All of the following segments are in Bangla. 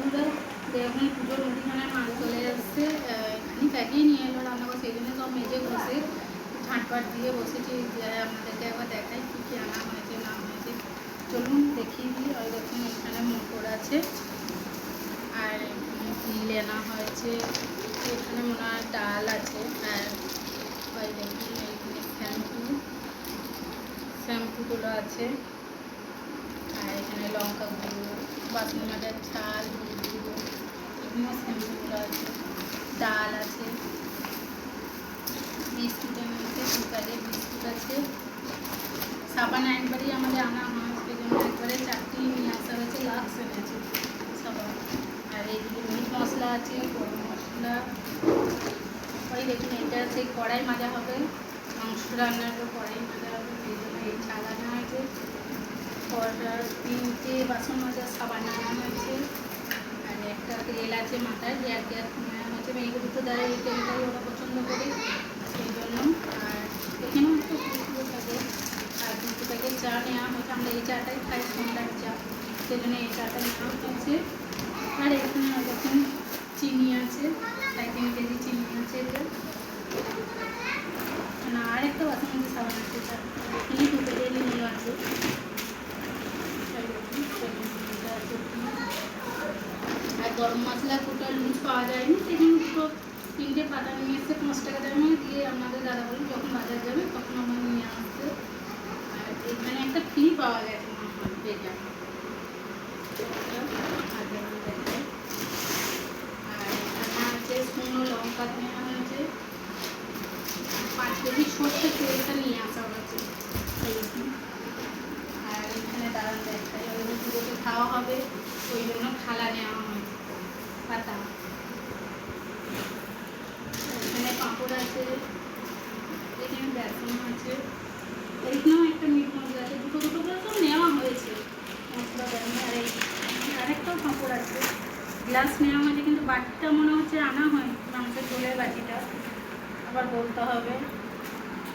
বন্ধুরা, এখন পুজোর মুদিখানার মাল চলে এসছে। এখানে প্যাকেই নিয়ে এলো রান্নাঘর, সেই জন্য সব মেজে বসে ঝাঁটপাট দিয়ে বসেছি। আপনাদেরকে একবার দেখাই কী কী আনা হয়েছে না হয়েছে। চলুন দেখিয়ে দিই। ওই দেখুন এখানে মটর আছে, আর তিল আনা হয়েছে। এখানে মনে হয় ডাল আছে, আর ওই দেখুন এইখানে শ্যাম্পুগুলো আছে, আর এখানে লঙ্কা গুঁড়ো, বাসন মাজার ছাল, গুঁড়ো, এগুলো শ্যাম্পুগুলো আছে, ডাল আছে, বিস্কুটের মধ্যে 2 প্যাকেট বিস্কুট আছে। সাবান একবারই আমাদের আনা হয়, সেই জন্য একবারে 4টি নিয়ে আসা হয়েছে। লাক্স এনেছে সাবান। আর এইদিকে মিট মশলা আছে, গরম মশলা। ওই দেখুন এটা সেই কড়াই মাজা হবে, মাংস রান্নার কড়াই মাজা হবে, সেই জন্য এই চাল আনা হয়েছে। 3টে বাসন মাজার সাবান আনা হয়েছে, আর একটা তেল আছে মাথায়, হেয়ার কেয়ার নেওয়া হয়েছে। মেয়েগুলো তো দ্বারা এই তেলটাই ওরা পছন্দ করে, সেই জন্য। আর এখানেও একটু পুরো থাকে, আর 2 প্যাকেট চা নেওয়া হয়েছে। আমরা এই চাটাই খাই, সন্ধ্যার চা, সেই জন্য এই চাটা নেওয়া হয়েছে। আর এখানে দেখুন চিনি আছে, 3.5 কেজি চিনি আছে। এটা না, আরেকটা বাসন্তী সাবান আছে, এখানে 2 প্যাকেট নিয়ে আছে। আর গরম মশলা কোটা লুজ পাওয়া যায়নি, সেখানে 3টে পাতা নিয়ে এসে 5 টাকা দামে দিয়ে আপনাদের দাদা বলুন যখন বাজার যাবে তখন আমার নিয়ে আসতে। আর এখানে একটা ফ্রি পাওয়া গেছে এটা, আর এখানে আছে শুকনো লঙ্কা নেওয়া হয়েছে। 5 কেজি সর্ষের তেলটা নিয়ে আসা হয়েছে। আর এখানে দাঁড়ান দেখাই, ওই পুরোতে খাওয়া হবে, ওই জন্য থালা নেওয়া হয়েছে, পাতা। এখানে পাঁপড় আছে, এখানে বেসন আছে, এইখানেও একটা মিট মশলা আছে। দুটো করে সব নেওয়া হয়েছে মশলা দেয়নি। আর এই আরেকটাও পাঁপড় আছে। গ্লাস নেওয়া হয়েছে, কিন্তু বাটিটা মনে হচ্ছে আনা হয়, মাংসের ঝোলের বাটিটা আবার বলতে হবে।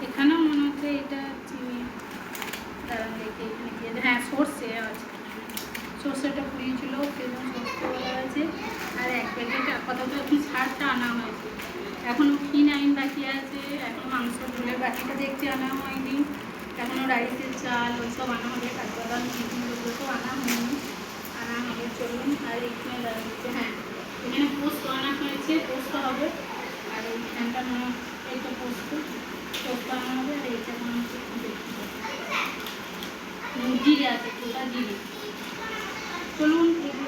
এখানেও মনে হচ্ছে এটা চিনি, দাঁড়ান দেখি এখানে কি আছে। হ্যাঁ, সর্ষে আছে, সর্ষেটা পুড়িয়েছিল, সেজন্য সর্ষে বলা আছে। আর 1 প্যাকেট আপাতত এখন ছাড়টা আনা হয়েছে। এখনও ফিনাইন বাকি আছে, এখনও মাংস ঝোলের বাটিটা দেখতে আনা হয়নি, এখনও রাইসের চাল ওইসব আনা হবে, কাঠবাদাম চিনিগুলো তো আনা হয়নি, আনা হবে। চলুন। আর এখানে দাঁড়িয়েছে, হ্যাঁ এখানে পোস্ত আনা হয়েছে, পোস্ত হবে। আর এইখানটা এইটা পোস্ত আনা হবে। আর এইটা মনে হচ্ছে জিরে আছে, পুরোটা জিরে। চলুন